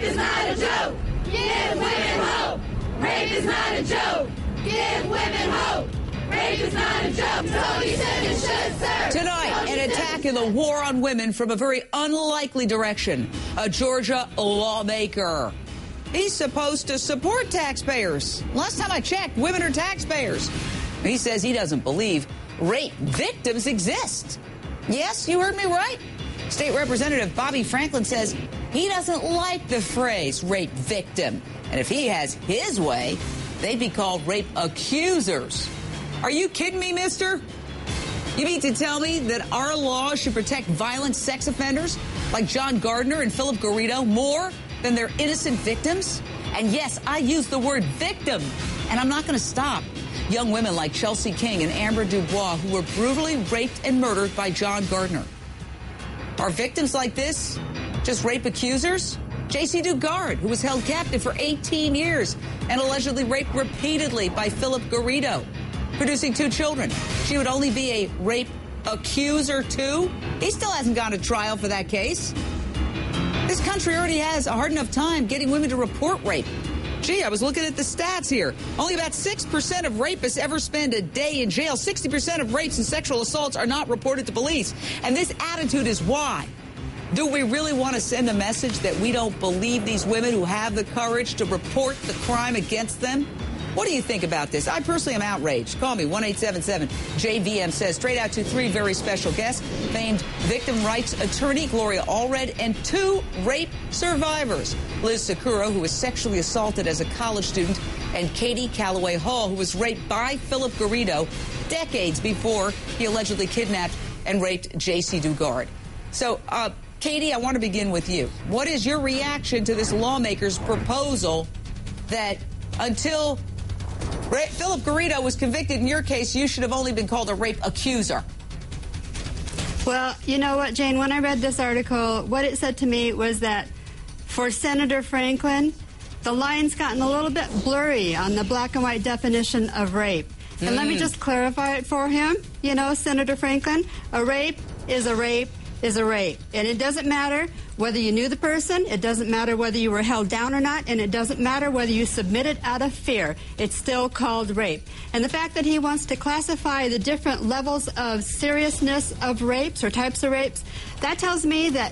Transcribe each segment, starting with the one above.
Rape is not a joke. Give women hope. Rape is not a joke. Give women hope. Rape is not a joke. So he said it should serve. Tonight, an attack in the war on women from a very unlikely direction. A Georgia lawmaker. He's supposed to support taxpayers. Last time I checked, women are taxpayers. He says he doesn't believe rape victims exist. Yes, you heard me right. State Representative Bobby Franklin says he doesn't like the phrase rape victim. And if he has his way, they'd be called rape accusers. Are you kidding me, mister? You mean to tell me that our law should protect violent sex offenders like John Gardner and Philip Garrido more than their innocent victims? And yes, I use the word victim, and I'm not going to stop. Young women like Chelsea King and Amber Dubois who were brutally raped and murdered by John Gardner. Are victims like this just rape accusers? J.C. Dugard, who was held captive for 18 years and allegedly raped repeatedly by Philip Garrido, producing 2 children. She would only be a rape accuser, too? He still hasn't gone to trial for that case. This country already has a hard enough time getting women to report rape. Gee, I was looking at the stats here. Only about 6% of rapists ever spend a day in jail. 60% of rapes and sexual assaults are not reported to police. And this attitude is why. Do we really want to send a message that we don't believe these women who have the courage to report the crime against them? What do you think about this? I personally am outraged. Call me, 1-877-JVM says. Straight out to 3 very special guests, famed victim rights attorney Gloria Allred and 2 rape survivors, Liz Sakura, who was sexually assaulted as a college student, and Katie Calloway Hall, who was raped by Philip Garrido decades before he allegedly kidnapped and raped J.C. Dugard. So, Katie, I want to begin with you. What is your reaction to this lawmaker's proposal that until Philip Garrido was convicted in your case, you should have only been called a rape accuser? Well, you know what, Jane, when I read this article, what it said to me was that for Senator Franklin, the line's gotten a little bit blurry on the black and white definition of rape. And let me just clarify it for him. You know, Senator Franklin, a rape is a rape is a rape. And it doesn't matter whether you knew the person, it doesn't matter whether you were held down or not, and it doesn't matter whether you submitted out of fear. It's still called rape. And the fact that he wants to classify the different levels of seriousness of rapes or types of rapes, that tells me that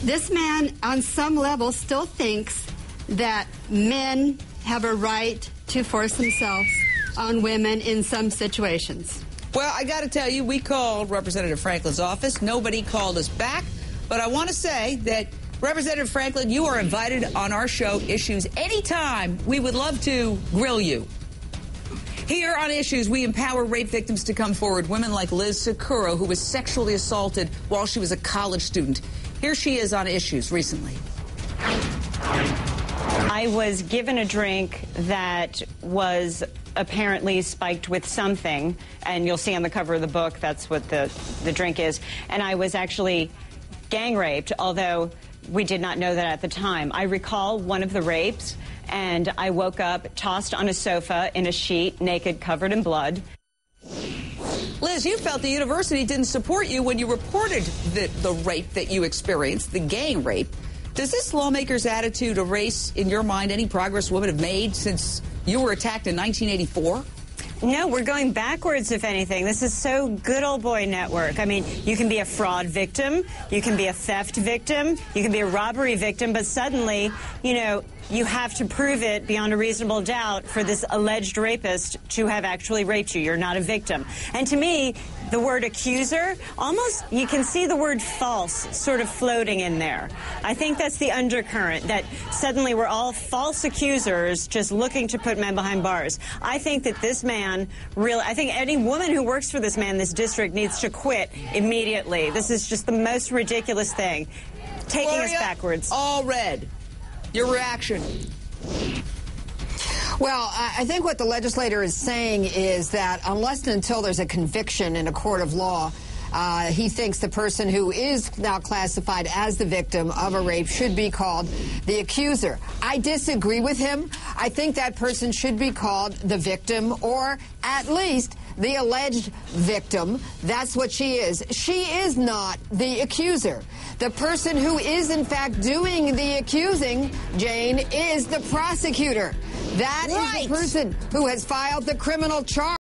this man on some level still thinks that men have a right to force themselves on women in some situations. Well, I got to tell you, we called Representative Franklin's office. Nobody called us back. But I want to say that, Representative Franklin, you are invited on our show, Issues, anytime. We would love to grill you. Here on Issues, we empower rape victims to come forward. Women like Liz Sakura, who was sexually assaulted while she was a college student. Here she is on Issues recently. I was given a drink that was apparently spiked with something, and you'll see on the cover of the book that's what the drink is. And I was actually gang raped, although we did not know that at the time. I recall one of the rapes, and I woke up tossed on a sofa in a sheet, naked, covered in blood. Liz, you felt the university didn't support you when you reported the rape that you experienced, the gang rape. Does this lawmaker's attitude erase, in your mind, any progress women have made since you were attacked in 1984? No, we're going backwards, if anything. This is so good old boy network. I mean, you can be a fraud victim, you can be a theft victim, you can be a robbery victim, but suddenly, you know, you have to prove it beyond a reasonable doubt for this alleged rapist to have actually raped you. You're not a victim. And to me, the word accuser, almost you can see the word false sort of floating in there. I think that's the undercurrent, that suddenly we're all false accusers just looking to put men behind bars. I think that this man I think any woman who works for this man, this district, needs to quit immediately. This is just the most ridiculous thing, taking us backwards. All red. Your reaction? Well, I think what the legislator is saying is that unless and until there's a conviction in a court of law, he thinks the person who is now classified as the victim of a rape should be called the accuser. I disagree with him. I think that person should be called the victim, or at least the alleged victim. That's what she is. She is not the accuser. The person who is, in fact, doing the accusing, Jane, is the prosecutor. That is the person who has filed the criminal charge.